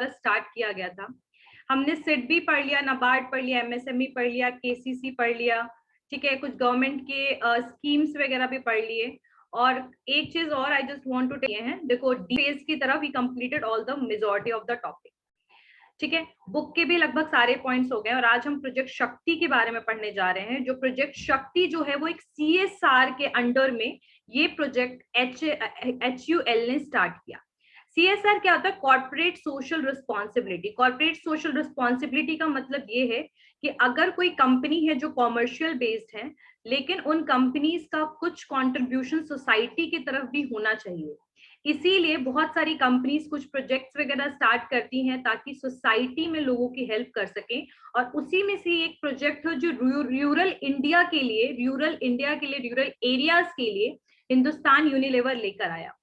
द्वारा स्टार्ट किया गया था। हमने सिड भी पढ़ लिया, नाबार्ड पढ़ लिया, एमएसएमई पढ़ लिया, केसीसी पढ़ लिया, ठीक है, कुछ गवर्नमेंट के स्कीम्स वगैरह भी पढ़ लिए। और एक चीज और I just want to tell है, देखो डी फेज की तरफ we completed all the majority of the topic, ठीक है, बुक के भी लगभग सारे पॉइंट्स हो गए। और आज हम प्रोजेक्ट शक्ति के बारे में पढ़ने जा रहे हैं। जो प्रोजेक्ट शक्ति जो है वो एक सीएसआर के अंडर में ये प्रोजेक्ट HUL ने स्टार्ट किया। सीएसआर क्या होता है? Corporate social responsibility. Corporate social responsibility का मतलब ये है कि अगर कोई कंपनी है जो कॉमर्शियल बेस्ड है, लेकिन उन कंपनीज का कुछ कंट्रीब्यूशन सोसाइटी की तरफ भी होना चाहिए। इसीलिए बहुत सारी कंपनीज कुछ प्रोजेक्ट्स वगैरह स्टार्ट करती हैं ताकि सोसाइटी में लोगों की हेल्प कर सकें। और उसी में से एक प्रोजेक्ट है जो रूरल इंडिया के लिए, रूरल एरियाज के लिए हिंदुस्तान यूनिलीवर लेकर आया।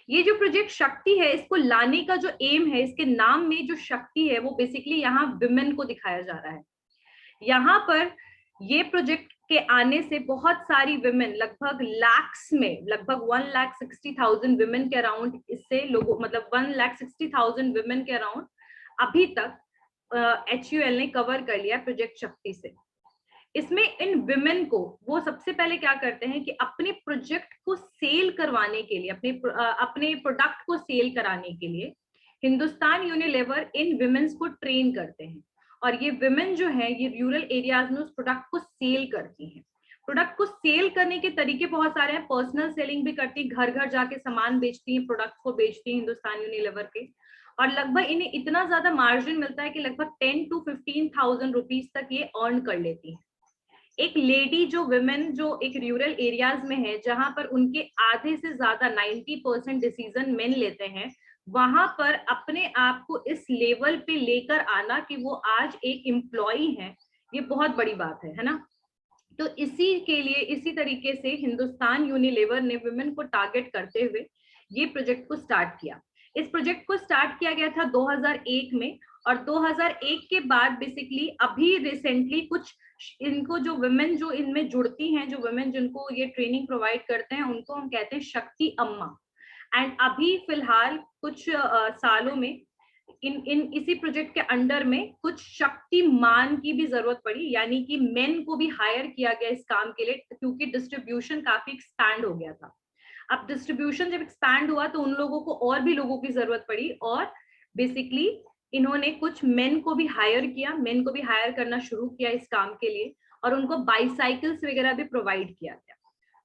ये जो प्रोजेक्ट शक्ति है, इसको लाने का जो एम है, इसके नाम में जो शक्ति है वो बेसिकली यहाँ विमेन को दिखाया जा रहा है। यहाँ पर ये प्रोजेक्ट के आने से बहुत सारी विमेन, लगभग लैक्स में, लगभग 1,60,000 विमेन के अराउंड, इससे लोगों मतलब 1,60,000 विमेन के अराउंड अभी तक HUL ने कवर कर लिया प्रोजेक्ट शक्ति से। इसमें इन विमेन को वो सबसे पहले क्या करते हैं कि अपने प्रोजेक्ट को सेल करवाने के लिए, अपने प्रोडक्ट को सेल कराने के लिए हिंदुस्तान यूनिलीवर इन विमेन्स को ट्रेन करते हैं। और ये विमेन जो है ये रूरल एरियाज में उस प्रोडक्ट को सेल करती हैं। प्रोडक्ट को सेल करने के तरीके बहुत सारे हैं। पर्सनल सेलिंग भी करती, घर घर जाके सामान बेचती हैं, प्रोडक्ट को बेचती हैं हिंदुस्तान यूनिलीवर के। और लगभग इन्हें इतना ज्यादा मार्जिन मिलता है कि लगभग 10 to 15,000 रुपीज तक ये अर्न कर लेती है। एक लेडी जो विमेन जो एक रूरल एरियाज में है, जहां पर उनके आधे से ज्यादा 90% डिसीजन मेन लेते हैं, वहां पर अपने आप को इस लेवल पे लेकर आना कि वो आज एक एम्प्लॉई है, ये बहुत बड़ी बात है ना। तो इसी के लिए, इसी तरीके से हिंदुस्तान यूनिलीवर ने विमेन को टारगेट करते हुए ये प्रोजेक्ट को स्टार्ट किया। इस प्रोजेक्ट को स्टार्ट किया गया था 2001 में। और 2001 के बाद बेसिकली अभी रिसेंटली कुछ इनको जो विमेन जो इनमें जुड़ती हैं, जो विमेन जिनको ये ट्रेनिंग प्रोवाइड करते हैं, उनको हम कहते हैं शक्ति अम्मा। एंड अभी फिलहाल कुछ सालों में इन इसी प्रोजेक्ट के अंडर में कुछ शक्तिमान की भी जरूरत पड़ी, यानी कि मेन को भी हायर किया गया इस काम के लिए, क्योंकि डिस्ट्रीब्यूशन काफी एक्सपैंड हो गया था। अब डिस्ट्रीब्यूशन जब एक्सपैंड हुआ तो उन लोगों को और भी लोगों की जरूरत पड़ी, और बेसिकली इन्होंने कुछ मेन को भी हायर किया, मेन को भी हायर करना शुरू किया इस काम के लिए, और उनको बाईसाइकिल्स वगैरह भी प्रोवाइड किया गया।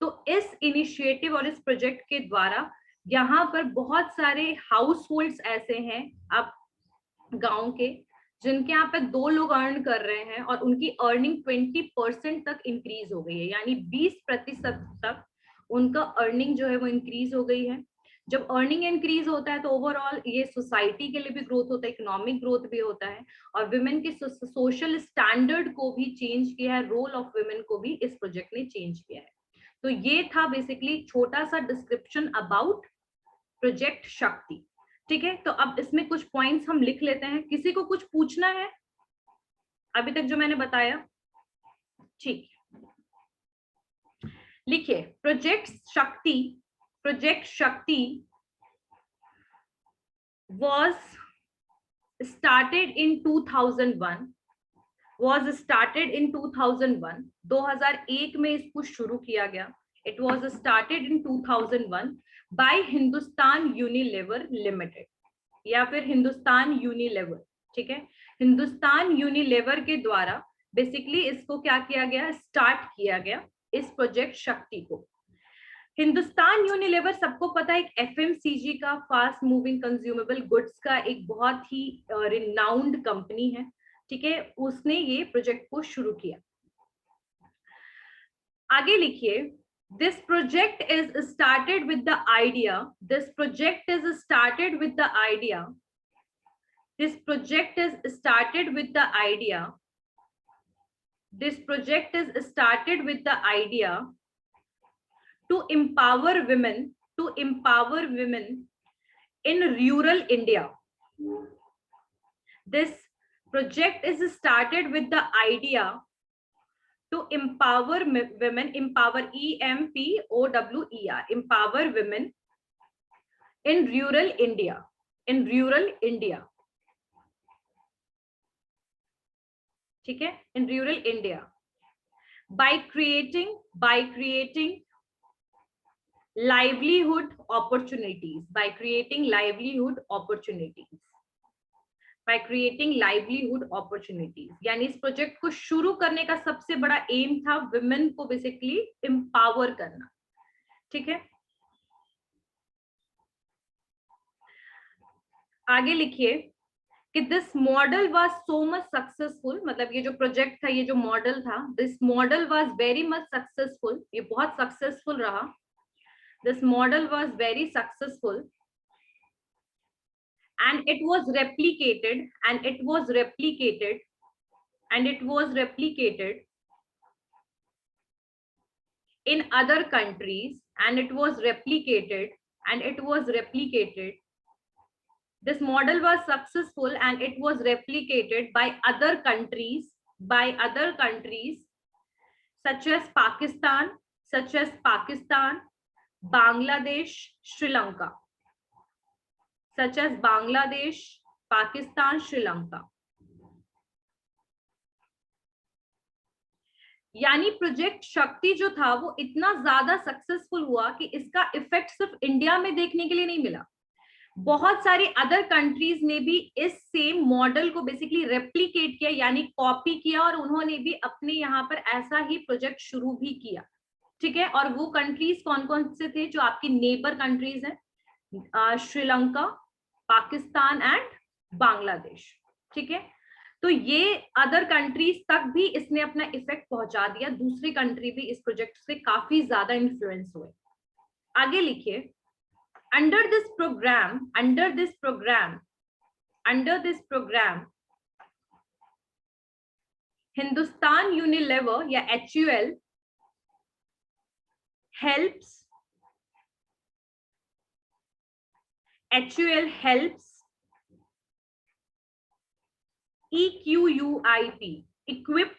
तो इस इनिशिएटिव और इस प्रोजेक्ट के द्वारा यहाँ पर बहुत सारे हाउस होल्ड्स ऐसे हैं अब गांव के, जिनके यहाँ पे 2 लोग अर्न कर रहे हैं और उनकी अर्निंग 20% तक इंक्रीज हो गई है, यानी 20% तक उनका अर्निंग जो है वो इंक्रीज हो गई है। जब अर्निंग इंक्रीज होता है तो ओवरऑल ये सोसाइटी के लिए भी ग्रोथ होता है, इकोनॉमिक ग्रोथ भी होता है, और विमेन के सोशल स्टैंडर्ड को भी चेंज किया है, रोल ऑफ विमेन को भी इस प्रोजेक्ट ने चेंज किया है। तो ये था बेसिकली छोटा सा डिस्क्रिप्शन अबाउट प्रोजेक्ट शक्ति, ठीक है। तो अब इसमें कुछ पॉइंट्स हम लिख लेते हैं। किसी को कुछ पूछना है अभी तक जो मैंने बताया? ठीक, लिखिए। प्रोजेक्ट शक्ति was started in 2001 2001 में इसको शुरू किया गया। It was started in 2001 by Hindustan Unilever limited, या फिर हिंदुस्तान यूनिलीवर, ठीक है। हिंदुस्तान यूनिलीवर के द्वारा बेसिकली इसको क्या किया गया, स्टार्ट किया गया इस प्रोजेक्ट शक्ति को। हिंदुस्तान यूनिलीवर सबको पता है एक FMCG का, फास्ट मूविंग कंज्यूमेबल गुड्स का एक बहुत ही रिनाउंड कंपनी है, ठीक है। उसने ये प्रोजेक्ट को शुरू किया। आगे लिखिए, this project is started with the idea this project is started with the idea this project is started with the idea this project is started with the idea to empower women in rural India. This project is started with the idea to empower women, empower EMPOWER, empower women in rural India, in rural India. ठीक है, in rural India, by creating livelihood opportunities, by creating livelihood opportunities. यानी इस project को शुरू करने का सबसे बड़ा एम था विमेन को बेसिकली एम्पावर करना. ठीक है, आगे लिखिए कि this model was so much successful. मतलब ये जो प्रोजेक्ट था, ये जो मॉडल था, this model was very much successful. ये बहुत सक्सेसफुल रहा. This model was very successful and it was replicated in other countries, this model was successful and it was replicated by other countries such as Pakistan, Bangladesh, Sri Lanka. Such as Bangladesh, Pakistan, Sri Lanka. यानी project शक्ति जो था वो इतना ज्यादा successful हुआ कि इसका इफेक्ट सिर्फ इंडिया में देखने के लिए नहीं मिला. बहुत सारी अदर कंट्रीज ने भी इस सेम मॉडल को बेसिकली रेप्लिकेट किया, यानी कॉपी किया, और उन्होंने भी अपने यहाँ पर ऐसा ही प्रोजेक्ट शुरू भी किया. ठीक है, और वो कंट्रीज कौन कौन से थे जो आपकी नेबर कंट्रीज हैं? श्रीलंका, पाकिस्तान एंड बांग्लादेश. ठीक है, तो ये अदर कंट्रीज तक भी इसने अपना इफेक्ट पहुंचा दिया. दूसरी कंट्री भी इस प्रोजेक्ट से काफी ज्यादा इन्फ्लुएंस हुए. आगे लिखिए, under this programme Hindustan Unilever या HUL helps EQUIP, equip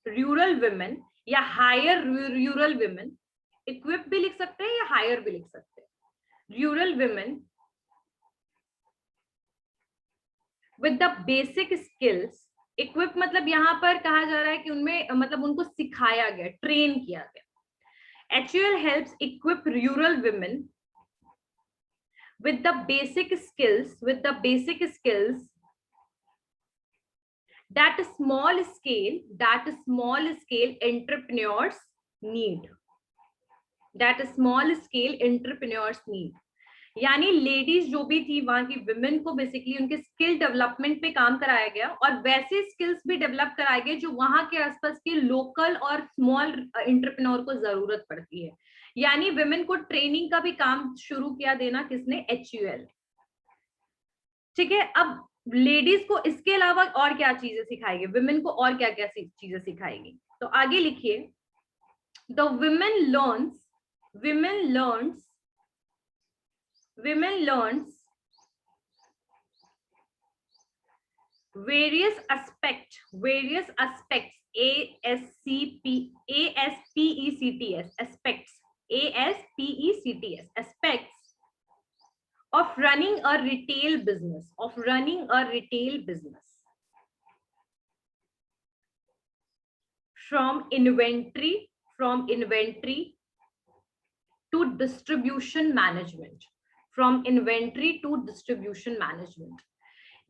rural women या hire rural women. equip भी लिख सकते हैं या hire भी लिख सकते हैं. rural women with the basic skills. equip मतलब यहाँ पर कहा जा रहा है कि उनमें मतलब उनको सिखाया गया, ट्रेन किया गया. HUL helps equip rural women with the basic skills that small scale entrepreneurs need. यानी लेडीज जो भी थी वहां की विमेन को बेसिकली उनके स्किल डेवलपमेंट पे काम कराया गया, और वैसे स्किल्स भी डेवलप कराए गए जो वहां के आसपास के लोकल और स्मॉल एंटरप्रेन्योर को जरूरत पड़ती है. यानी विमेन को ट्रेनिंग का भी काम शुरू किया देना किसने? HUL. ठीक है, अब लेडीज को इसके अलावा और क्या चीजें सिखाएगी, विमेन को और क्या क्या चीजें सिखाएगी? तो आगे लिखिए, the women learns various aspects aspects of running a retail business, from inventory to distribution management.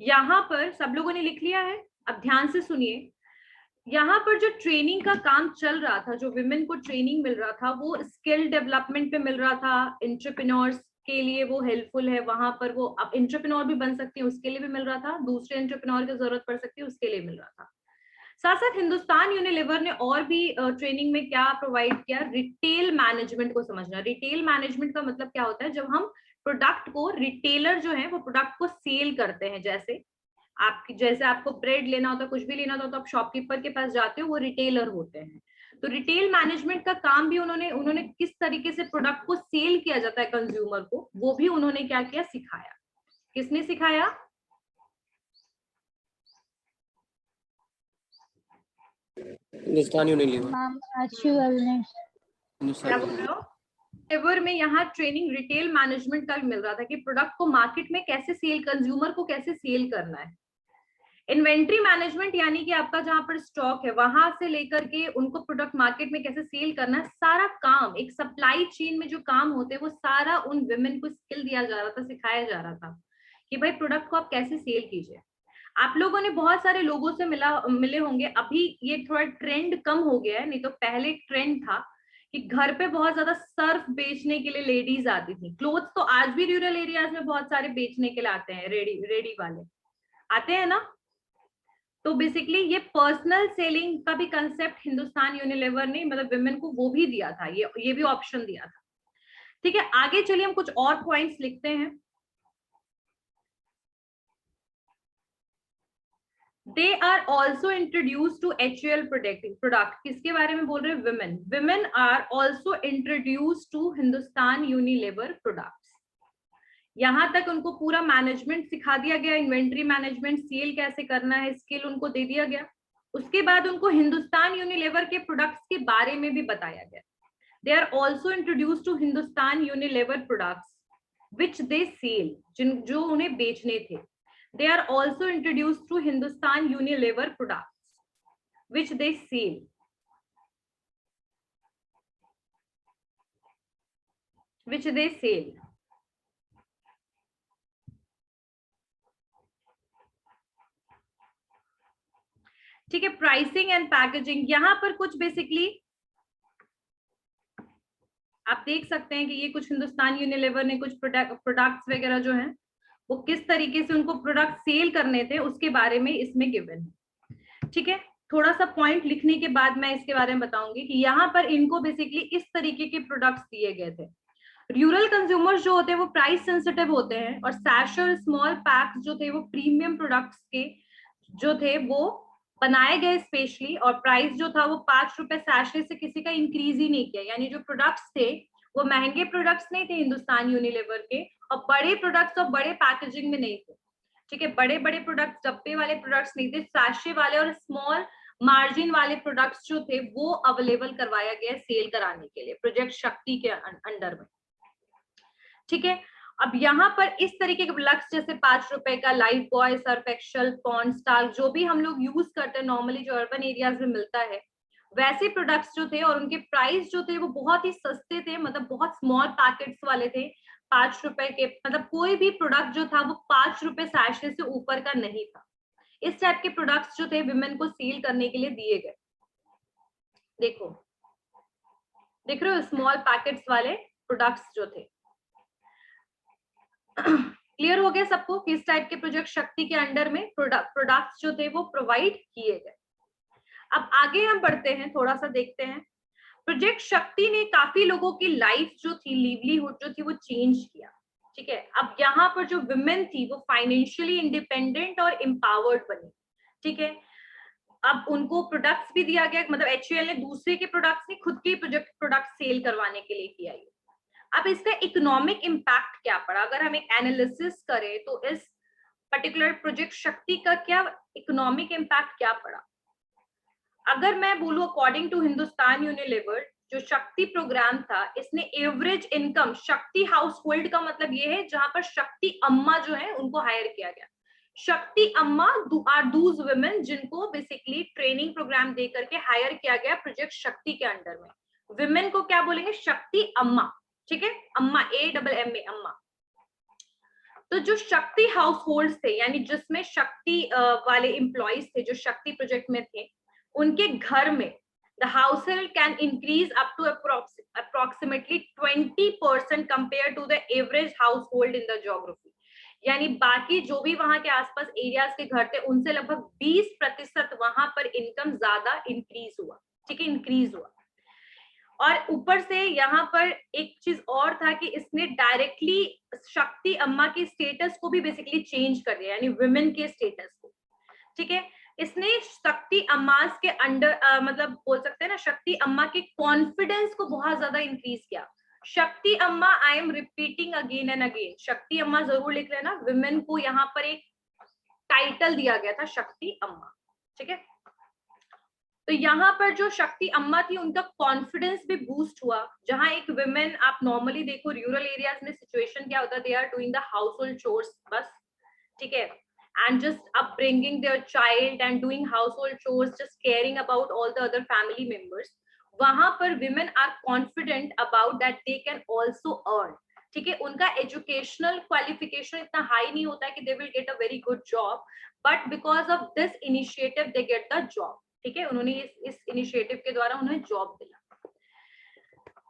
यहाँ पर सब लोगों ने लिख लिया है? अब ध्यान से सुनिए, यहाँ पर जो ट्रेनिंग का काम चल रहा था, जो विमेन को ट्रेनिंग मिल रहा था, वो स्किल डेवलपमेंट पे मिल रहा था. एंटरप्रेन्योर्स के लिए वो हेल्पफुल है. वहां पर वो अब एंटरप्रेन्योर भी बन सकती है, उसके लिए भी मिल रहा था. दूसरे एंटरप्रेन्योर की जरूरत पड़ सकती है, उसके लिए मिल रहा था. साथ साथ हिंदुस्तान यूनिलीवर ने और भी ट्रेनिंग में क्या प्रोवाइड किया? रिटेल मैनेजमेंट को समझना. रिटेल मैनेजमेंट का मतलब क्या होता है? जब हम प्रोडक्ट को, रिटेलर जो है वो प्रोडक्ट को सेल करते हैं. जैसे आपको ब्रेड लेना होता है, कुछ भी लेना होता है, तो आप शॉपकीपर के पास जाते हो, वो रिटेलर होते हैं. तो रिटेल मैनेजमेंट का काम भी उन्होंने किस तरीके से प्रोडक्ट को सेल किया जाता है कंज्यूमर को, वो भी उन्होंने क्या किया? सिखाया. किसने सिखाया? हिंदुस्तान यूनिलीवर. क्या बोल रहे हो? यूनिलीवर में यहाँ ट्रेनिंग रिटेल मैनेजमेंट का भी मिल रहा था कि प्रोडक्ट को मार्केट में कैसे सेल, कंज्यूमर को कैसे सेल करना है। इन्वेंट्री मैनेजमेंट यानी कि आपका जहां पर स्टॉक है वहां से लेकर के उनको प्रोडक्ट मार्केट में कैसे सेल करना है, सारा काम एक सप्लाई चेन में जो काम होते हैं वो सारा उन वुमेन को स्किल दिया जा रहा था, सिखाया जा रहा था कि भाई प्रोडक्ट को आप कैसे सेल कीजिए। आप लोगों ने बहुत सारे लोगों से मिले होंगे, अभी ये थोड़ा ट्रेंड कम हो गया है, नहीं तो पहले ट्रेंड था कि घर पे बहुत ज्यादा सर्फ बेचने के लिए लेडीज आती थी। क्लोथ्स तो आज भी रूरल एरियाज में बहुत सारे बेचने के लिए आते हैं, रेडी वाले आते हैं ना। तो बेसिकली ये पर्सनल सेलिंग का भी कंसेप्ट हिंदुस्तान यूनिलीवर ने मतलब विमेन को वो भी दिया था, ये भी ऑप्शन दिया था। ठीक है, आगे चलिए हम कुछ और पॉइंट्स लिखते हैं। They are also introduced to HUL product। किसके बारे में बोल रहे हैं? Women। Women are also introduced to Hindustan Unilever products. यहां तक उनको पूरा मैनेजमेंट सिखा दिया गया, इन्वेंट्री मैनेजमेंट, सेल कैसे करना है, स्किल उनको दे दिया गया। उसके बाद उनको हिंदुस्तान यूनिलीवर के प्रोडक्ट्स के बारे में भी बताया गया। They are also introduced to Hindustan Unilever products which they sell, जो उन्हें बेचने थे। They are also introduced to Hindustan Unilever products which they sell। which they sell। ठीक है, प्राइसिंग एंड पैकेजिंग, यहां पर कुछ बेसिकली आप देख सकते हैं कि ये कुछ हिंदुस्तान यूनिलीवर ने कुछ प्रोडक्ट्स वगैरह जो हैं वो किस तरीके से उनको प्रोडक्ट सेल करने थे उसके बारे में इसमें गिवन है। ठीक है, थोड़ा सा पॉइंट लिखने के बाद मैं इसके बारे में बताऊंगी कि यहाँ पर इनको बेसिकली इस तरीके के प्रोडक्ट्स दिए गए थे। रूरल कंज्यूमर्स जो होते हैं वो प्राइस सेंसिटिव होते हैं, और सैशे और स्मॉल पैक्स जो थे वो प्रीमियम प्रोडक्ट्स के जो थे वो बनाए गए स्पेशली, और प्राइस जो था वो 5 रुपए सैशे से किसी का इंक्रीज ही नहीं किया। यानी जो प्रोडक्ट्स थे वो महंगे प्रोडक्ट्स नहीं थे हिंदुस्तान यूनिलीवर के, और बड़े प्रोडक्ट्स और बड़े पैकेजिंग में नहीं थे। ठीक है, बड़े बड़े प्रोडक्ट्स, डब्बे वाले प्रोडक्ट्स नहीं थे, सैशे वाले और स्मॉल मार्जिन वाले प्रोडक्ट्स जो थे वो अवेलेबल करवाया गया सेल कराने के लिए प्रोजेक्ट शक्ति के अंडर में। ठीक है, अब यहाँ पर इस तरीके के प्रोडक्ट्स जैसे 5 रुपए का Lifebuoy, Surf Excel, pond star, जो भी हम लोग यूज करते हैं नॉर्मली जो अर्बन एरियाज में मिलता है, वैसे प्रोडक्ट्स जो थे और उनके प्राइस जो थे वो बहुत ही सस्ते थे, मतलब बहुत स्मॉल पैकेट्स वाले थे, 5 रुपए के, मतलब कोई भी प्रोडक्ट जो था वो 5 रुपए सैशे से ऊपर का नहीं था। इस टाइप के प्रोडक्ट्स जो थे विमेन को सेल करने के लिए दिए गए। देखो, देख रहे हो स्मॉल पैकेट्स वाले प्रोडक्ट्स जो थे। क्लियर हो गया सबको किस टाइप के प्रोजेक्ट शक्ति के अंडर में प्रोडक्ट्स जो थे वो प्रोवाइड किए गए। अब आगे हम बढ़ते हैं, थोड़ा सा देखते हैं। प्रोजेक्ट शक्ति ने काफी लोगों की लाइफ जो थी, लिवलीहुड जो थी वो चेंज किया। ठीक है, अब यहाँ पर जो विमेन थी वो फाइनेंशियली इंडिपेंडेंट और एम्पावर्ड बनी। ठीक है, अब उनको प्रोडक्ट्स भी दिया गया, मतलब HUL ने दूसरे के प्रोडक्ट्स नहीं, खुद के प्रोडक्ट सेल करवाने के लिए किया ये। अब इसका इकोनॉमिक इम्पैक्ट क्या पड़ा, अगर हम एक एनालिसिस करें तो इस पर्टिकुलर प्रोजेक्ट शक्ति का क्या इकोनॉमिक इम्पैक्ट क्या पड़ा। अगर मैं बोलूं अकॉर्डिंग टू हिंदुस्तान यूनिलीवर, जो शक्ति प्रोग्राम था इसने एवरेज इनकम, शक्ति हाउस होल्ड का मतलब ये है जहां पर शक्ति अम्मा जो है उनको हायर किया गया। शक्ति अम्मा आर दूज वुमेन जिनको बेसिकली ट्रेनिंग प्रोग्राम दे करके हायर किया गया प्रोजेक्ट शक्ति के अंडर में। विमेन को क्या बोलेंगे? शक्ति अम्मा। ठीक है, अम्मा, AMMA, अम्मा। तो जो शक्ति हाउस होल्ड थे, यानी जिसमें शक्ति वाले एम्प्लॉइज थे जो शक्ति प्रोजेक्ट में थे, उनके घर में the household can increase up to approximately 20% compared to the average household in the geography। यानी बाकी जो भी वहां के आसपास एरियाज के घर थे उनसे लगभग 20% वहां पर इनकम ज्यादा इंक्रीज हुआ। ठीक है, इंक्रीज हुआ। और ऊपर से यहाँ पर एक चीज और था कि इसने डायरेक्टली शक्ति अम्मा के स्टेटस को भी बेसिकली चेंज कर दिया, यानी वुमेन के स्टेटस को। ठीक है, इसने शक्ति अम्मास के अंडर मतलब बोल सकते हैं ना, शक्ति अम्मा के कॉन्फिडेंस को बहुत ज्यादा इंक्रीज किया। शक्ति अम्मा, I am repeating again and again, शक्ति अम्मा जरूर लिख लेना। विमेन को यहाँ पर एक टाइटल दिया गया था शक्ति अम्मा। ठीक है, तो यहाँ पर जो शक्ति अम्मा थी उनका कॉन्फिडेंस भी बूस्ट हुआ। जहां एक विमेन, आप नॉर्मली देखो रूरल एरियाज में सिचुएशन क्या होता है, they are doing the household chores बस, ठीक है, and just upbringing their child and doing household chores, just caring about all the other family members. वहां पर women are confident about that they can also earn, ठीक है, उनका educational qualification इतना high नहीं होता है कि they will get a very good job, but because of this initiative they get the job, ठीक है, उन्होंने इस इनिशिएटिव के द्वारा उन्हें जॉब मिला।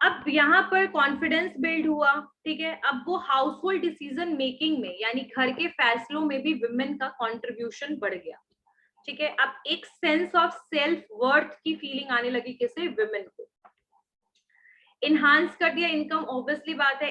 अब यहाँ पर कॉन्फिडेंस बिल्ड हुआ, ठीक है, अब वो हाउस होल्ड डिसीजन मेकिंग में यानी घर के फैसलों में भी विमेन का कंट्रीब्यूशन बढ़ गया, ठीक है। अब एक सेंस ऑफ सेल्फ वर्थ की फीलिंग आने लगी किसे, विमेन को। इनहांस कर दिया इनकम, ऑब्वियसली बात है।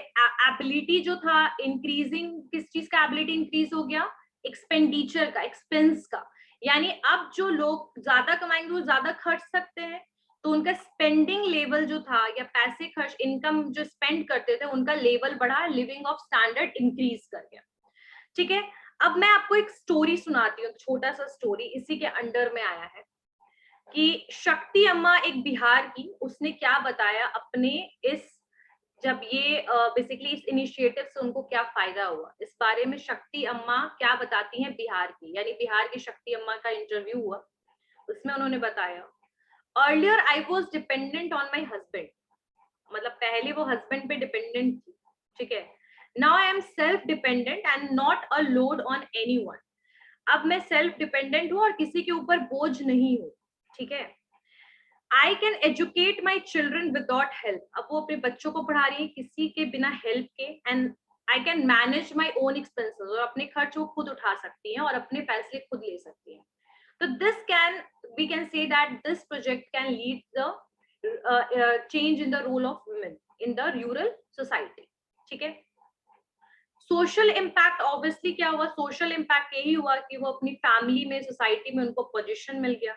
एबिलिटी जो था इंक्रीजिंग, किस चीज का एबिलिटी इंक्रीज हो गया, एक्सपेंडिचर का, एक्सपेंस का, यानी अब जो लोग ज्यादा कमाएंगे वो ज्यादा खर्च सकते हैं, तो उनका स्पेंडिंग लेवल जो था या पैसे खर्च, इनकम जो स्पेंड करते थे उनका लेवल बढ़ा, लिविंग ऑफ स्टैंडर्ड इंक्रीज कर गया, ठीक है। अब मैं आपको एक स्टोरी सुनाती हूँ, छोटा सा स्टोरी इसी के अंडर में आया है कि शक्ति अम्मा एक बिहार की, उसने क्या बताया अपने इस, जब ये बेसिकली इस इनिशिएटिव से उनको क्या फायदा हुआ, इस बारे में शक्ति अम्मा क्या बताती हैं बिहार की, यानी बिहार की शक्ति अम्मा का इंटरव्यू हुआ, उसमें उन्होंने बताया, earlier I was dependent on my husband, मतलब पहले वो हस्बैंड पे डिपेंडेंट थी, ठीक है। Now I am self dependent and not a load on anyone, अब मैं सेल्फ डिपेंडेंट हूँ और किसी के ऊपर बोझ नहीं हूँ, ठीक है। I can educate my children without help, अब वो अपने बच्चों को पढ़ा रही है किसी के बिना हेल्प के, and I can manage my own expenses, और अपने खर्च वो खुद उठा सकती हैं और अपने फैसले खुद ले सकती हैं। तो this can, we can say that this project can lead the change in the role of women in the rural society, ठीक है। सोशल इम्पैक्ट ऑब्वियसली क्या हुआ, सोशल इम्पैक्ट यही हुआ कि वो अपनी फैमिली में, सोसाइटी में उनको पोजीशन मिल गया,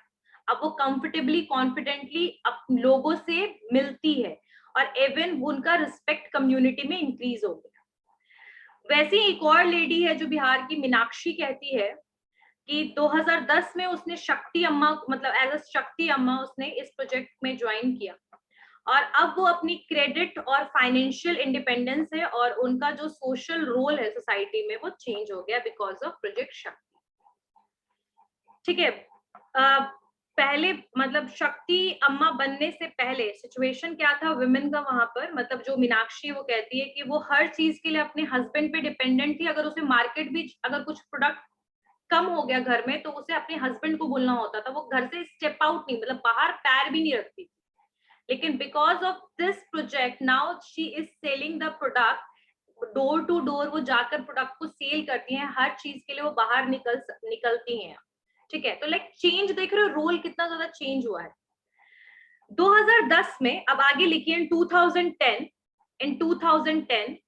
अब वो कंफर्टेबली कॉन्फिडेंटली लोगों से मिलती है, और इवन उनका रिस्पेक्ट कम्युनिटी में इंक्रीज हो गया। वैसे ही एक और लेडी है जो बिहार की, मीनाक्षी, कहती है कि 2010 में उसने शक्ति अम्मा, मतलब एज अ शक्ति अम्मा उसने इस प्रोजेक्ट में ज्वाइन किया, और अब वो अपनी क्रेडिट और फाइनेंशियल इंडिपेंडेंस है और उनका जो सोशल रोल है सोसाइटी में वो चेंज हो गया बिकॉज ऑफ प्रोजेक्ट शक्ति, ठीक है। पहले मतलब शक्ति अम्मा बनने से पहले सिचुएशन क्या था विमेन का वहां पर, मतलब जो मीनाक्षी वो कहती है कि वो हर चीज के लिए अपने हस्बैंड पे डिपेंडेंट थी, अगर उसे मार्केट भी, अगर कुछ प्रोडक्ट कम हो गया घर में तो उसे अपने हस्बैंड को बोलना होता था, वो घर से स्टेप आउट नहीं, मतलब बाहर पैर भी नहीं रखती थी। लेकिन because of this project now she is selling the product, door to door वो जाकर प्रोडक्ट को सेल करती हैं, हर चीज के लिए वो बाहर निकलती हैं, ठीक है। तो लाइक चेंज देख रहे हो, रोल कितना ज्यादा चेंज हुआ है 2010 में। अब आगे लिखिए इन 2010, इन 2010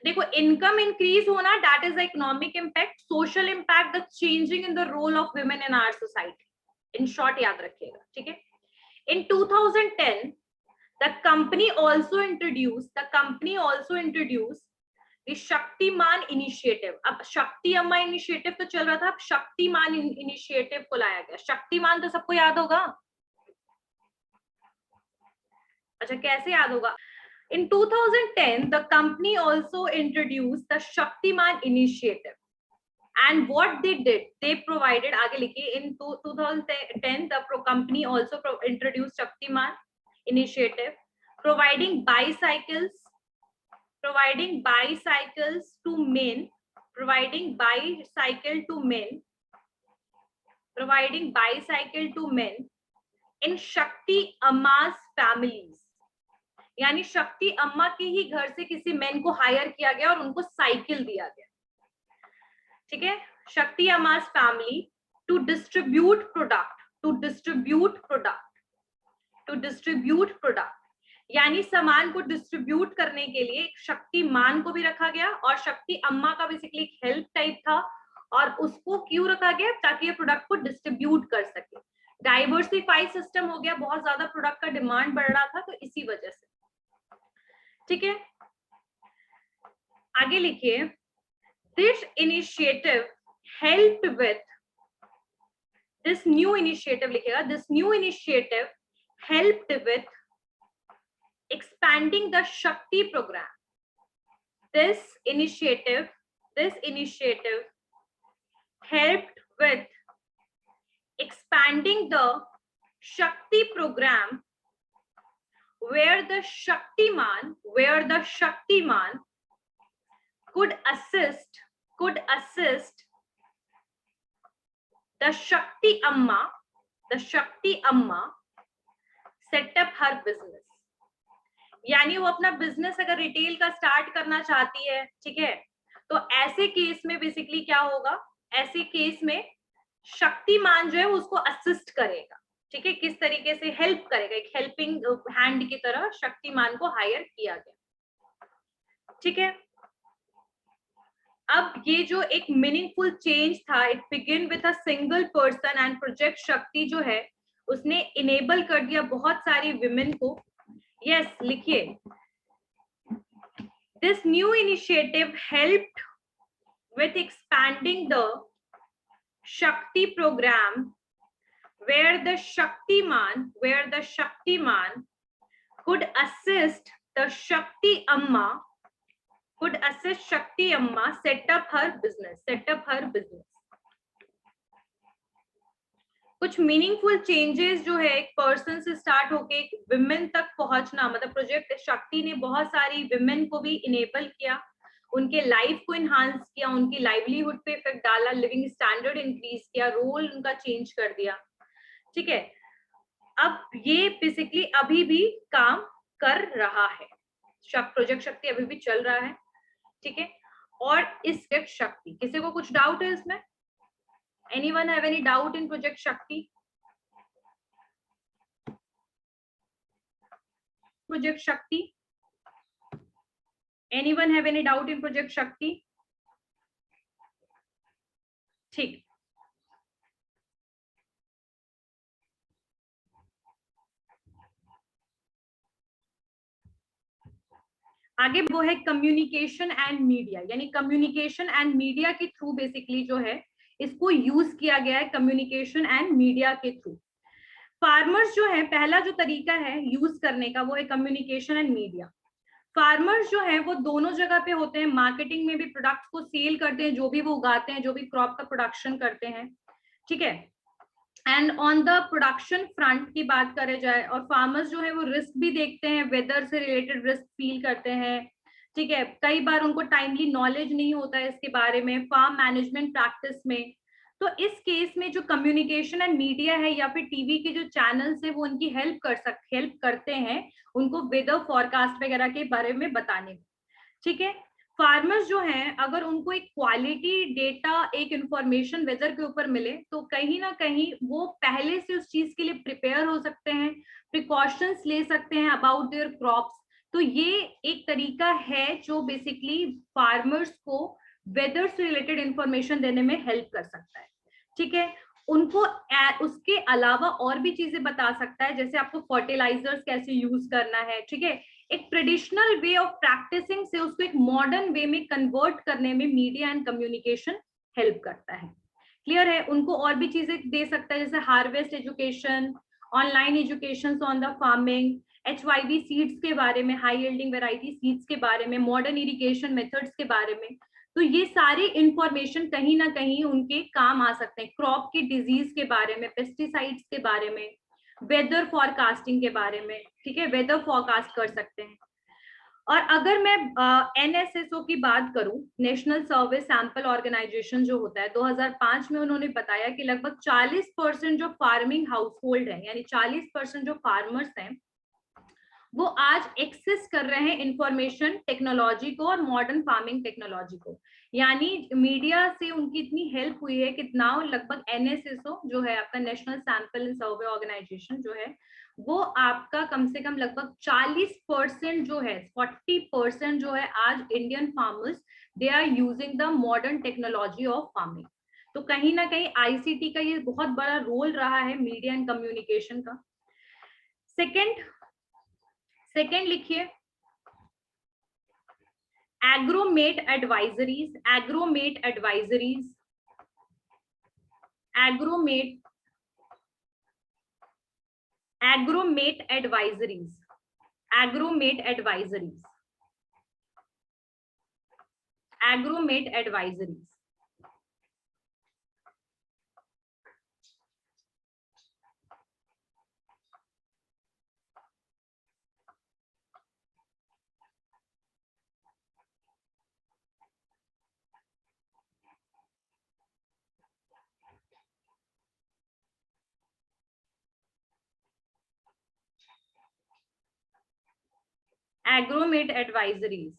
देखो इनकम इंक्रीज होना, that is the economic impact, social impact, the changing in the role of women in our society, in short याद रखिएगा, ठीक है। In 2010 the company also introduce the Shaktiman initiative. अब शक्ति अम्मा इनिशिएटिव तो चल रहा था, अब शक्तिमान इनिशिएटिव को लाया गया। शक्तिमान तो सबको याद होगा, अच्छा कैसे याद होगा। In 2010, the company also introduced the Shaktiman initiative. And what they did, they provided, आगे लिखिए, in 2010, the company also introduced Shaktiman initiative, providing bicycles to men, providing bicycle to men in Shakti Amma's families. यानी शक्ति अम्मा के ही घर से किसी man को हायर किया गया और उनको साइकिल दिया गया, ठीक है। शक्ति अम्मा's फैमिली टू डिस्ट्रीब्यूट प्रोडक्ट, यानी सामान को डिस्ट्रीब्यूट करने के लिए शक्तिमान को भी रखा गया, और शक्ति अम्मा का बेसिकली एक हेल्प टाइप था, और उसको क्यों रखा गया, ताकि ये प्रोडक्ट को डिस्ट्रीब्यूट कर सके। डाइवर्सिफाइड सिस्टम हो गया, बहुत ज्यादा प्रोडक्ट का डिमांड बढ़ रहा था, तो इसी वजह से, ठीक है। आगे लिखिए, this initiative helped with this new initiative लिखेगा, this new initiative helped with expanding the Shakti programme. This initiative helped with expanding the Shakti program, where the Shaktiman could assist the Shakti Amma set up her business. यानी वो अपना business अगर retail का start करना चाहती है, ठीक है, तो ऐसे केस में बेसिकली क्या होगा, ऐसे केस में शक्तिमान जो है उसको असिस्ट करेगा, ठीक है, किस तरीके से हेल्प करेगा, एक हेल्पिंग हैंड की तरह शक्तिमान को हायर किया गया, ठीक है. अब ये जो एक मीनिंगफुल चेंज था, it begin with a single person and project शक्ति जो है उसने इनेबल कर दिया बहुत सारी विमेन को. Yes, लिखिए. This new initiative helped with expanding the Shakti program, where the Shaktiman could assist Shakti Amma set up her business. कुछ मीनिंगफुल चेंजेस जो है एक पर्सन से स्टार्ट होके एक विमेन तक पहुंचना, मतलब प्रोजेक्ट शक्ति ने बहुत सारी विमेन को भी इनेबल किया, उनके लाइफ को इनहांस किया, उनकी लाइवलीहुड पे इफेक्ट डाला, लिविंग स्टैंडर्ड इंक्रीज किया, रोल उनका चेंज कर दिया, ठीक है. अब ये बेसिकली अभी भी काम कर रहा है, प्रोजेक्ट शक्ति अभी भी चल रहा है, ठीक है. और इस प्रोजेक्ट शक्ति, किसी को कुछ डाउट है इसमें? Anyone have any doubt in Project Shakti? Project Shakti? Anyone have any doubt in Project Shakti? ठीक. आगे वो है कम्युनिकेशन एंड मीडिया, यानी कम्युनिकेशन एंड मीडिया के थ्रू बेसिकली जो है इसको यूज किया गया है, कम्युनिकेशन एंड मीडिया के थ्रू. फार्मर्स जो है, पहला जो तरीका है यूज करने का वो है कम्युनिकेशन एंड मीडिया. फार्मर्स जो है वो दोनों जगह पे होते हैं, मार्केटिंग में भी प्रोडक्ट्स को सेल करते हैं, जो भी वो उगाते हैं, जो भी क्रॉप का प्रोडक्शन करते हैं, ठीक है. And on the production front की बात करे जाए, और फार्मर्स जो है वो रिस्क भी देखते हैं, वेदर से रिलेटेड रिस्क फील करते हैं, ठीक है. कई बार उनको टाइमली नॉलेज नहीं होता है इसके बारे में, फार्म मैनेजमेंट प्रैक्टिस में. तो इस केस में जो कम्युनिकेशन एंड मीडिया है या फिर टीवी के जो चैनल्स है वो उनकी हेल्प करते हैं उनको वेदर फॉरकास्ट वगैरह के बारे में बताने में, ठीक है. फार्मर्स जो हैं अगर उनको एक क्वालिटी डेटा, एक इंफॉर्मेशन वेदर के ऊपर मिले तो कहीं ना कहीं वो पहले से उस चीज के लिए प्रिपेयर हो सकते हैं, प्रिकॉशंस ले सकते हैं अबाउट देयर क्रॉप्स. तो ये एक तरीका है जो बेसिकली फार्मर्स को वेदर से रिलेटेड इंफॉर्मेशन देने में हेल्प कर सकता है, ठीक है. उनको उसके अलावा और भी चीजें बता सकता है, जैसे आपको फर्टिलाइजर्स कैसे यूज करना है, ठीक है. एक ट्रेडिशनल वे ऑफ प्रैक्टिसिंग से उसको एक मॉडर्न वे में कन्वर्ट करने में मीडिया एंड कम्युनिकेशन हेल्प करता है. क्लियर है? उनको और भी चीजें दे सकता है, जैसे harvest education, online education on the farming, HYV seeds के बारे में, हाई यील्डिंग वैरायटी सीड्स के बारे में, मॉडर्न इरिगेशन मेथड्स के बारे में. तो ये सारी इंफॉर्मेशन कहीं ना कहीं उनके काम आ सकते हैं, क्रॉप की डिजीज के बारे में, पेस्टिसाइड्स के बारे में, वेदर फॉरकास्टिंग के बारे में, ठीक है, वेदर फॉरकास्ट कर सकते हैं. और अगर मैं NSSO की बात करूं, नेशनल सर्वे सैंपल ऑर्गेनाइजेशन जो होता है, 2005 में उन्होंने बताया कि लगभग 40% जो फार्मिंग हाउसहोल्ड है, यानी 40% जो फार्मर्स हैं वो आज एक्सेस कर रहे हैं इंफॉर्मेशन टेक्नोलॉजी को और मॉडर्न फार्मिंग टेक्नोलॉजी को. यानी मीडिया से उनकी इतनी हेल्प हुई है कि नाउ लगभग NSSO जो है आपका national sample and survey organisation जो है वो आपका कम से कम लगभग 40% जो है, 40% जो है आज Indian farmers they are using the modern technology of farming. तो कहीं ना कहीं ICT का ये बहुत बड़ा रोल रहा है मीडिया एंड कम्युनिकेशन का. सेकेंड लिखिए, Agromet advisories Agromet advisories, Agromet advisories, Agromet advisories. Agromet advisories,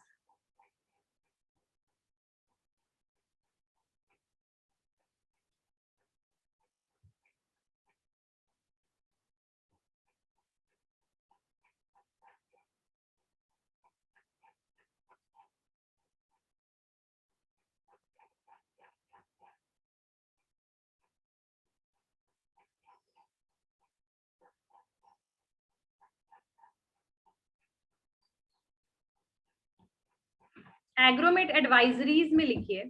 Agromet advisories में लिखिए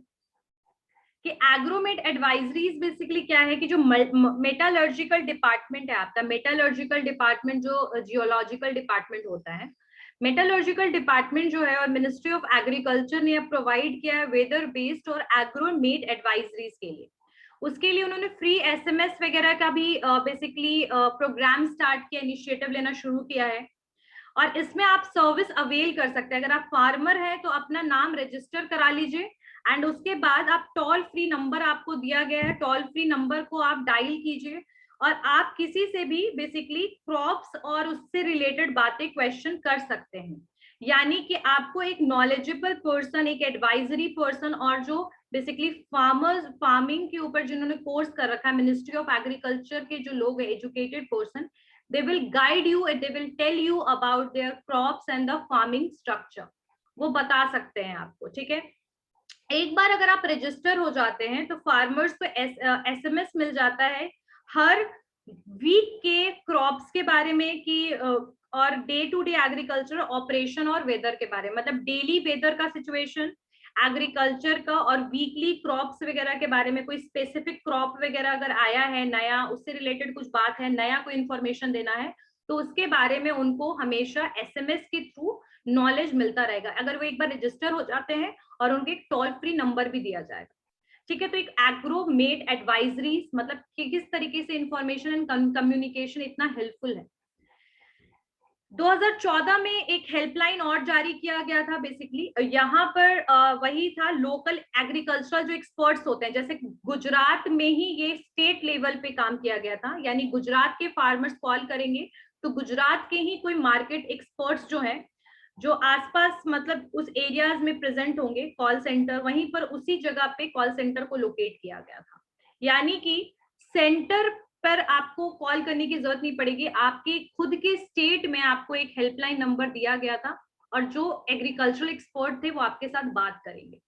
कि एग्रोमेट एडवाइजरीज बेसिकली क्या है कि जो मेटालर्जिकल डिपार्टमेंट है आपका, मेटालर्जिकल डिपार्टमेंट जो जियोलॉजिकल डिपार्टमेंट होता है, मेटालर्जिकल डिपार्टमेंट जो है और मिनिस्ट्री ऑफ एग्रीकल्चर ने प्रोवाइड किया है वेदर बेस्ड और एग्रोमेट एडवाइजरीज के लिए। उसके लिए उन्होंने फ्री एसएमएस वगैरह का भी बेसिकली प्रोग्राम स्टार्ट किया, इनिशिएटिव लेना शुरू किया है। और इसमें आप सर्विस अवेल कर सकते हैं। अगर आप फार्मर हैं तो अपना नाम रजिस्टर करा लीजिए एंड उसके बाद आप टोल फ्री नंबर आपको दिया गया है, टोल फ्री नंबर को आप डायल कीजिए और आप किसी से भी बेसिकली क्रॉप्स और उससे रिलेटेड बातें क्वेश्चन कर सकते हैं। यानी कि आपको एक नॉलेजेबल पर्सन, एक एडवाइजरी पर्सन और जो बेसिकली फार्मर्स, फार्मिंग के ऊपर जिन्होंने कोर्स कर रखा है, मिनिस्ट्री ऑफ एग्रीकल्चर के जो लोग हैं, educated person, they will guide you and they will tell you about their crops and the farming structure, वो बता सकते हैं आपको। ठीक है, एक बार अगर आप रजिस्टर हो जाते हैं तो फार्मर्स को एसएमएस मिल जाता है हर वीक के क्रॉप्स के बारे में कि और day to day agriculture operation और वेदर के बारे में, मतलब डेली वेदर का सिचुएशन एग्रीकल्चर का और वीकली क्रॉप्स वगैरह के बारे में, कोई स्पेसिफिक क्रॉप वगैरह अगर आया है नया, उससे रिलेटेड कुछ बात है, नया कोई इंफॉर्मेशन देना है तो उसके बारे में उनको हमेशा एसएमएस के थ्रू नॉलेज मिलता रहेगा अगर वो एक बार रजिस्टर हो जाते हैं और उनके एक टोल फ्री नंबर भी दिया जाएगा। ठीक है, तो एक एग्रोमेट एडवाइजरीज मतलब कि किस तरीके से इंफॉर्मेशन एंड कम्युनिकेशन इतना हेल्पफुल है। 2014 में एक हेल्पलाइन और जारी किया गया था। बेसिकली यहाँ पर वही था, लोकल एग्रीकल्चरल जो एक्सपर्ट्स होते हैं, जैसे गुजरात में ही ये स्टेट लेवल पे काम किया गया था, यानी गुजरात के फार्मर्स कॉल करेंगे तो गुजरात के ही कोई मार्केट एक्सपर्ट्स जो है, जो आसपास मतलब उस एरियाज में प्रेजेंट होंगे, कॉल सेंटर वहीं पर उसी जगह पे कॉल सेंटर को लोकेट किया गया था। यानी कि सेंटर पर आपको कॉल करने की जरूरत नहीं पड़ेगी, आपके खुद के स्टेट में आपको एक हेल्पलाइन नंबर दिया गया था और जो एग्रीकल्चरल एक्सपर्ट थे वो आपके साथ बात करेंगे।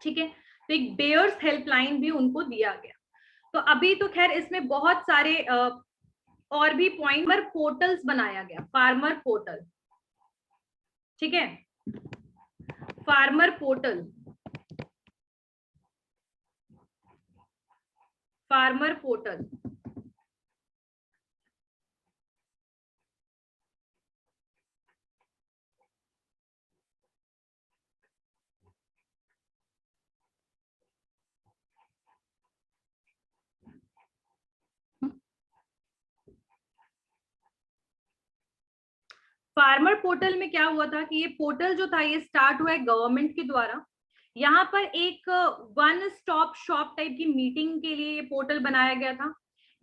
ठीक है, तो एक बेयर्स हेल्पलाइन भी उनको दिया गया। तो अभी तो खैर इसमें बहुत सारे और भी पॉइंट पर पोर्टल्स बनाया गया, फार्मर पोर्टल। ठीक है, farmer portal, farmer portal farmer portal में क्या हुआ था कि ये पोर्टल जो था ये स्टार्ट हुआ है गवर्नमेंट के द्वारा। यहाँ पर एक वन स्टॉप शॉप टाइप की मीटिंग के लिए ये पोर्टल बनाया गया था।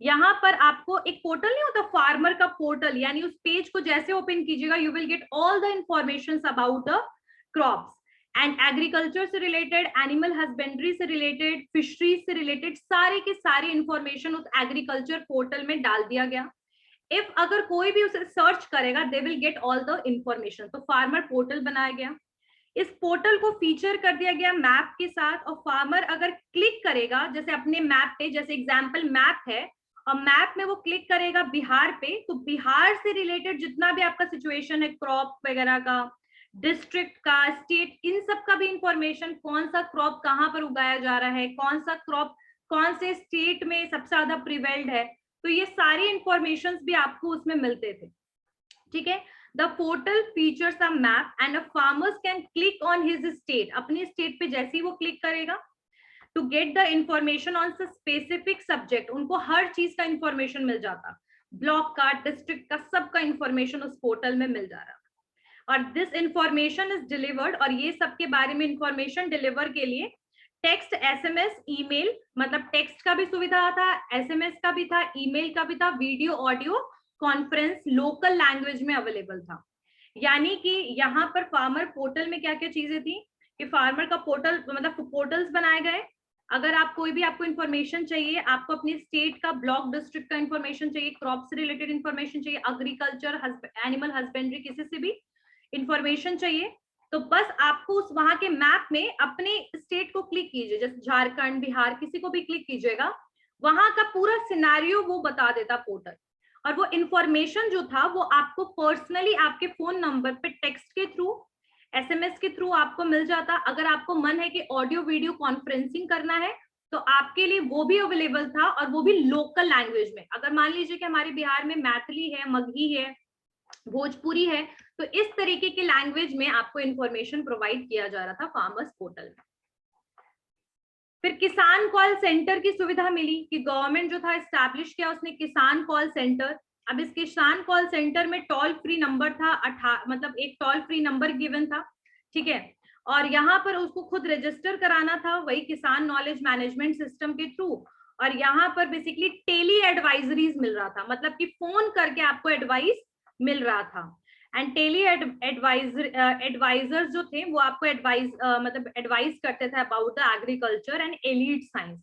यहाँ पर आपको एक पोर्टल नहीं होता फार्मर का पोर्टल, यानी उस पेज को जैसे ओपन कीजिएगा you will get all the information about the crops and agriculture से रिलेटेड, एनिमल हस्बेंड्री से रिलेटेड, फिशरीज से रिलेटेड सारे के सारे इंफॉर्मेशन उस एग्रीकल्चर पोर्टल में डाल दिया गया। इफ अगर कोई भी उसे सर्च करेगा they will get all the information. तो फार्मर पोर्टल बनाया गया, इस पोर्टल को फीचर कर दिया गया मैप के साथ, और फार्मर अगर क्लिक करेगा जैसे अपने मैप पे, जैसे एग्जांपल मैप है और मैप में वो क्लिक करेगा बिहार पे, तो बिहार से रिलेटेड जितना भी आपका सिचुएशन है क्रॉप वगैरह का, डिस्ट्रिक्ट का, स्टेट, इन सब का भी इंफॉर्मेशन, कौन सा क्रॉप कहाँ पर उगाया जा रहा है, कौन सा क्रॉप कौन से स्टेट में सबसे ज्यादा प्रिवेल्ड है, तो ये सारी इंफॉर्मेशन भी आपको उसमें मिलते थे, ठीक है। The portal features a map and a farmers can click on his state, अपने स्टेट पे जैसे ही वो क्लिक करेगा to get the information on specific subject, उनको हर चीज का इंफॉर्मेशन मिल जाता, ब्लॉक का, डिस्ट्रिक्ट का, सबका इंफॉर्मेशन उस पोर्टल में मिल जा रहा। और दिस इंफॉर्मेशन इज डिलीवर्ड, और ये सब के बारे में इंफॉर्मेशन डिलीवर के लिए टेक्स्ट, एसएमएस, ईमेल, मतलब टेक्स्ट का भी सुविधा था, एसएमएस का भी था, ईमेल का भी था, video, audio conference local language में अवेलेबल था। यानी कि यहाँ पर फार्मर पोर्टल में क्या क्या चीजें थी कि फार्मर का पोर्टल, मतलब पोर्टल्स बनाए गए, अगर आप कोई भी आपको इन्फॉर्मेशन चाहिए, आपको अपने स्टेट का, ब्लॉक, डिस्ट्रिक्ट का इन्फॉर्मेशन चाहिए, क्रॉप से रिलेटेड इन्फॉर्मेशन चाहिए, एग्रीकल्चर, एनिमल हस्बेंड्री, किसी से भी इंफॉर्मेशन चाहिए, तो बस आपको उस वहां के मैप में अपने स्टेट को क्लिक कीजिए, जैसे झारखंड, बिहार, किसी को भी क्लिक कीजिएगा, वहां का पूरा सिनेरियो वो बता देता पोर्टल। और वो इंफॉर्मेशन जो था वो आपको पर्सनली आपके फोन नंबर पे टेक्स्ट के थ्रू, एसएमएस के थ्रू आपको मिल जाता। अगर आपको मन है कि ऑडियो वीडियो कॉन्फ्रेंसिंग करना है तो आपके लिए वो भी अवेलेबल था, और वो भी लोकल लैंग्वेज में। अगर मान लीजिए कि हमारे बिहार में मैथिली है, मगही है, भोजपुरी है, तो इस तरीके की लैंग्वेज में आपको इंफॉर्मेशन प्रोवाइड किया जा रहा था फार्मर्स पोर्टल में। फिर किसान कॉल सेंटर की सुविधा मिली कि गवर्नमेंट जो था एस्टैब्लिश किया उसने किसान कॉल सेंटर। अब इस किसान कॉल सेंटर में टोल फ्री नंबर था, मतलब एक टोल फ्री नंबर गिवन था, ठीक है। और यहाँ पर उसको खुद रजिस्टर कराना था, वही किसान नॉलेज मैनेजमेंट सिस्टम के थ्रू। और यहाँ पर बेसिकली टेली एडवाइजरीज मिल रहा था, मतलब कि फोन करके आपको एडवाइस मिल रहा था। एंड टेली एडवाइजर्स जो थे वो आपको मतलब एडवाइस करते थे about the agriculture and allied science,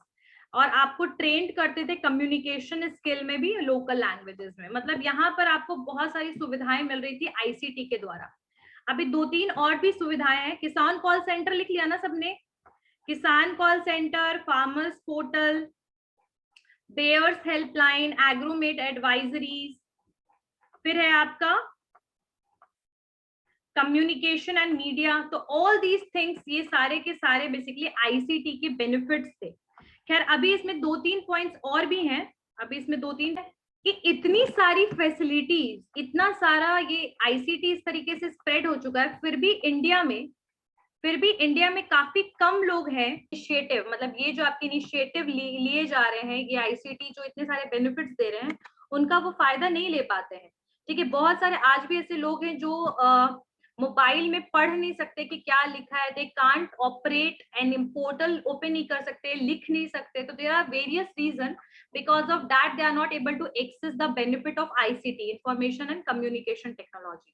और आपको ट्रेंड करते थे कम्युनिकेशन स्किल में भी, लोकल लैंग्वेजेस में। मतलब यहाँ पर आपको बहुत सारी सुविधाएं मिल रही थी आईसीटी के द्वारा। अभी 2-3 और भी सुविधाएं हैं। किसान कॉल सेंटर लिख लिया ना सबने, Kisan call centre, farmers portal, buyers helpline, agromet advisories, फिर है आपका कम्युनिकेशन एंड मीडिया। तो ऑल दीज थिंग्स, ये सारे के सारे बेसिकली आईसीटी के बेनिफिट्स थे। खैर अभी इसमें 2-3 पॉइंट्स और भी हैं, अभी इसमें 2-3 कि इतनी सारी फैसिलिटीज, इतना सारा ये आईसीटी इस तरीके से स्प्रेड हो चुका है, फिर भी इंडिया में काफी कम लोग हैं इनिशिएटिव, मतलब ये जो आपके इनिशिएटिव लिए जा रहे हैं, ये आईसीटी जो इतने सारे बेनिफिट्स दे रहे हैं, उनका वो फायदा नहीं ले पाते हैं, ठीक है। बहुत सारे आज भी ऐसे लोग हैं जो मोबाइल में पढ़ नहीं सकते कि क्या लिखा है, they can't operate and portal open नहीं कर सकते, लिख नहीं सकते। तो there are various reason, because of that they are not able to access the benefit of ICT, information and communication technology,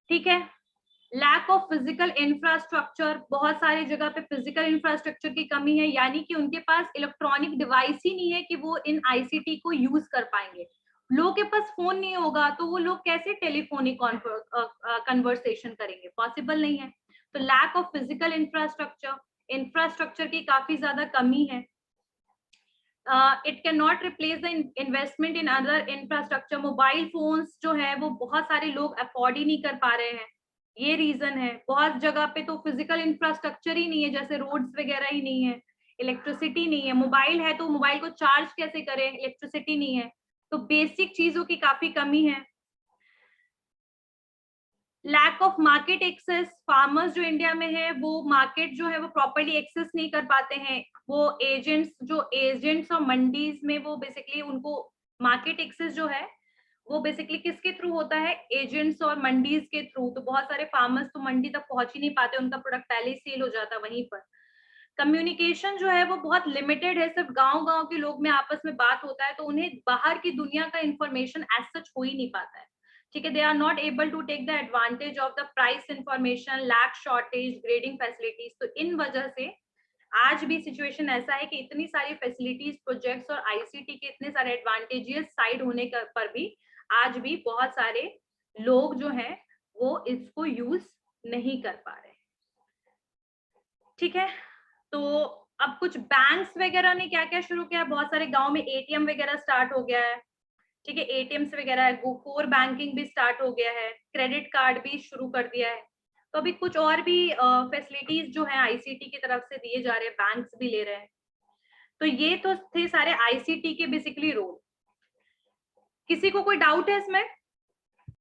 ठीक है। लैक ऑफ फिजिकल इंफ्रास्ट्रक्चर, बहुत सारी जगह पे फिजिकल इंफ्रास्ट्रक्चर की कमी है, यानी कि उनके पास इलेक्ट्रॉनिक डिवाइस ही नहीं है कि वो इन आईसीटी को यूज कर पाएंगे। लोगों के पास फोन नहीं होगा तो वो लोग कैसे टेलीफोनिक कन्वर्सेशन करेंगे, पॉसिबल नहीं है। तो लैक ऑफ फिजिकल इंफ्रास्ट्रक्चर की काफी ज्यादा कमी है। It can not replace the investment in other infrastructure, mobile phones जो है वो बहुत सारे लोग अफोर्ड ही नहीं कर पा रहे हैं, ये रीजन है। बहुत जगह पे तो फिजिकल इंफ्रास्ट्रक्चर ही नहीं है, जैसे रोड्स वगैरह ही नहीं है, इलेक्ट्रिसिटी नहीं है। मोबाइल है तो मोबाइल को चार्ज कैसे करें, इलेक्ट्रिसिटी नहीं है, तो बेसिक चीजों की काफी कमी है। Lack of market access, farmers जो इंडिया में है वो मार्केट जो है वो प्रॉपर्ली एक्सेस नहीं कर पाते हैं। वो एजेंट्स और मंडीज में वो बेसिकली उनको मार्केट एक्सेस जो है वो बेसिकली किसके थ्रू होता है, एजेंट्स और मंडीज के थ्रू। तो बहुत सारे फार्मर्स तो मंडी तक पहुंच ही नहीं पाते, उनका प्रोडक्ट पहले ही सेल हो जाता है वहीं पर। कम्युनिकेशन जो है वो बहुत लिमिटेड है, सिर्फ गांव के लोग में आपस में बात होता है, तो उन्हें बाहर की दुनिया का इंफॉर्मेशन एज सच हो ही नहीं पाता है, ठीक है। They are not able to take the advantage of the price information, lack shortage, grading facilities. तो इन वजह से आज भी सिचुएशन ऐसा है कि इतनी सारी फैसिलिटीज, प्रोजेक्ट्स और आईसीटी के इतने सारे एडवांटेजेस साइड होने पर भी आज भी बहुत सारे लोग जो हैं वो इसको यूज नहीं कर पा रहे, ठीक है। तो अब कुछ बैंक्स वगैरह ने क्या क्या शुरू किया, बहुत सारे गांव में एटीएम वगैरह स्टार्ट हो गया है, ठीक है। एटीएम्स वगैरह है, कोर बैंकिंग भी स्टार्ट हो गया है, क्रेडिट कार्ड भी शुरू कर दिया है। तो अभी कुछ और भी फैसिलिटीज जो है आईसीटी की तरफ से दिए जा रहे हैं, बैंक्स भी ले रहे हैं। तो ये तो थे सारे आईसीटी के बेसिकली रोल। किसी को कोई डाउट है इसमें?